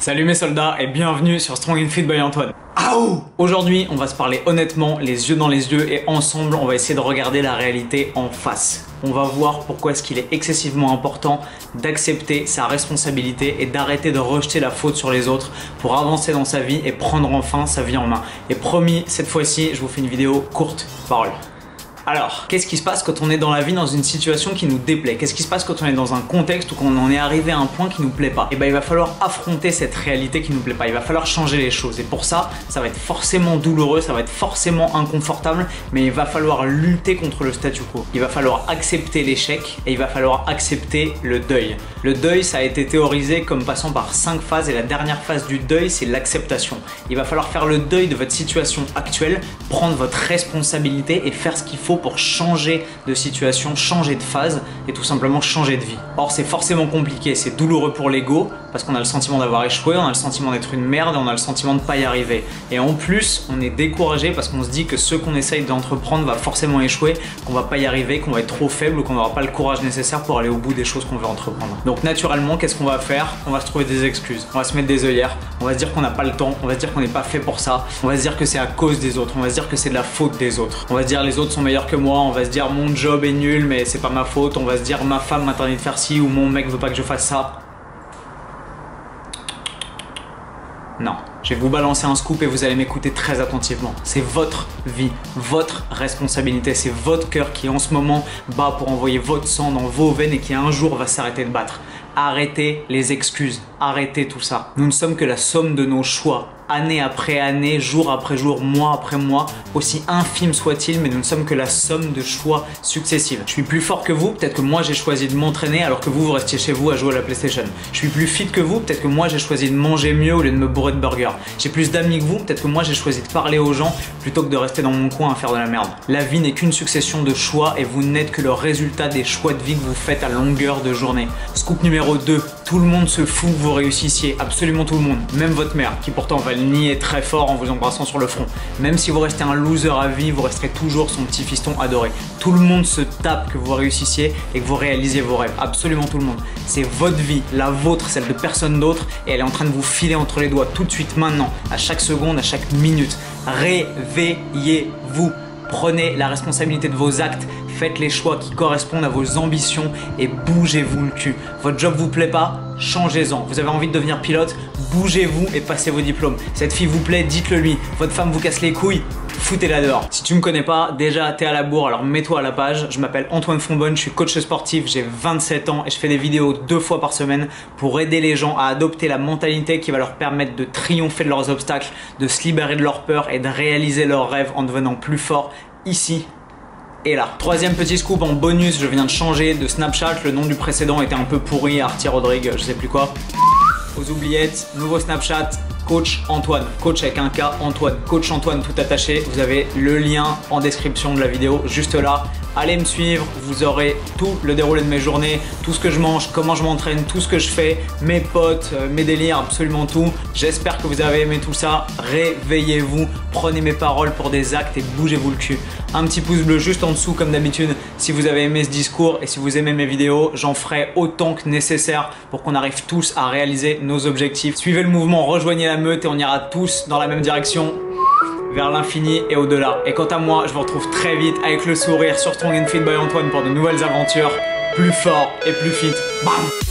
Salut mes soldats et bienvenue sur Strong and Fit by Antoine. Aujourd'hui, on va se parler honnêtement, les yeux dans les yeux, et ensemble, on va essayer de regarder la réalité en face. On va voir pourquoi est-ce qu'il est excessivement important d'accepter sa responsabilité et d'arrêter de rejeter la faute sur les autres pour avancer dans sa vie et prendre enfin sa vie en main. Et promis, cette fois-ci, je vous fais une vidéo courte, parole. Alors, qu'est-ce qui se passe quand on est dans la vie dans une situation qui nous déplaît? Qu'est-ce qui se passe quand on est dans un contexte où on en est arrivé à un point qui nous plaît pas? Et ben il va falloir affronter cette réalité qui nous plaît pas, il va falloir changer les choses. Et pour ça, ça va être forcément douloureux, ça va être forcément inconfortable, mais il va falloir lutter contre le statu quo. Il va falloir accepter l'échec et il va falloir accepter le deuil. Le deuil, ça a été théorisé comme passant par 5 phases et la dernière phase du deuil, c'est l'acceptation. Il va falloir faire le deuil de votre situation actuelle, prendre votre responsabilité et faire ce qu'il faut pour changer de situation, changer de phase et tout simplement changer de vie. Or c'est forcément compliqué, c'est douloureux pour l'ego parce qu'on a le sentiment d'avoir échoué, on a le sentiment d'être une merde et on a le sentiment de ne pas y arriver. Et en plus on est découragé parce qu'on se dit que ce qu'on essaye d'entreprendre va forcément échouer, qu'on va pas y arriver, qu'on va être trop faible ou qu'on n'aura pas le courage nécessaire pour aller au bout des choses qu'on veut entreprendre. Donc naturellement, qu'est-ce qu'on va faire? On va se trouver des excuses, on va se mettre des œillères, on va se dire qu'on n'a pas le temps, on va se dire qu'on n'est pas fait pour ça, on va se dire que c'est à cause des autres, on va se dire que c'est de la faute des autres, on va se dire les autres sont meilleurs que moi, on va se dire mon job est nul mais c'est pas ma faute, on va se dire ma femme m'interdit de faire ci ou mon mec veut pas que je fasse ça. Non, je vais vous balancer un scoop et vous allez m'écouter très attentivement. C'est votre vie, votre responsabilité, c'est votre cœur qui en ce moment bat pour envoyer votre sang dans vos veines et qui un jour va s'arrêter de battre. Arrêtez les excuses, arrêtez tout ça. Nous ne sommes que la somme de nos choix, année après année, jour après jour, mois après mois, aussi infime soit-il, mais nous ne sommes que la somme de choix successifs. Je suis plus fort que vous, peut-être que moi j'ai choisi de m'entraîner alors que vous restiez chez vous à jouer à la PlayStation. Je suis plus fit que vous, peut-être que moi j'ai choisi de manger mieux au lieu de me bourrer de burgers. J'ai plus d'amis que vous, peut-être que moi j'ai choisi de parler aux gens plutôt que de rester dans mon coin à faire de la merde. La vie n'est qu'une succession de choix et vous n'êtes que le résultat des choix de vie que vous faites à longueur de journée. Scoop numéro 2, tout le monde se fout que vous réussissiez, absolument tout le monde, même votre mère qui pourtant va le nier très fort en vous embrassant sur le front. Même si vous restez un loser à vie, vous resterez toujours son petit fiston adoré. Tout le monde se tape que vous réussissiez et que vous réalisiez vos rêves, absolument tout le monde. C'est votre vie, la vôtre, celle de personne d'autre, et elle est en train de vous filer entre les doigts tout de suite, maintenant, à chaque seconde, à chaque minute. Réveillez-vous. Prenez la responsabilité de vos actes, faites les choix qui correspondent à vos ambitions et bougez-vous le cul. Votre job vous plaît pas? Changez-en. Vous avez envie de devenir pilote? Bougez-vous et passez vos diplômes. Cette fille vous plaît? Dites-le lui. Votre femme vous casse les couilles? Foutez-la dehors. Si tu me connais pas, déjà t'es à la bourre, alors mets-toi à la page. Je m'appelle Antoine Fonbonne, je suis coach sportif, j'ai 27 ans et je fais des vidéos 2 fois par semaine pour aider les gens à adopter la mentalité qui va leur permettre de triompher de leurs obstacles, de se libérer de leurs peurs et de réaliser leurs rêves en devenant plus fort ici et là. Troisième petit scoop en bonus, je viens de changer de Snapchat, le nom du précédent était un peu pourri, Artie Rodrigue, je sais plus quoi. Aux oubliettes, nouveau Snapchat, Coach Antoine, coach avec un K, Antoine, Coach Antoine tout attaché. Vous avez le lien en description de la vidéo, juste là. Allez me suivre, vous aurez tout le déroulé de mes journées, tout ce que je mange, comment je m'entraîne, tout ce que je fais, mes potes, mes délires, absolument tout. J'espère que vous avez aimé tout ça. Réveillez-vous, prenez mes paroles pour des actes et bougez-vous le cul. Un petit pouce bleu juste en dessous comme d'habitude si vous avez aimé ce discours, et si vous aimez mes vidéos, j'en ferai autant que nécessaire pour qu'on arrive tous à réaliser nos objectifs. Suivez le mouvement, rejoignez la meute et on ira tous dans la même direction, vers l'infini et au-delà. Et quant à moi, je vous retrouve très vite avec le sourire sur Strong and Fit by Antoine pour de nouvelles aventures, plus fort et plus fit. Bam!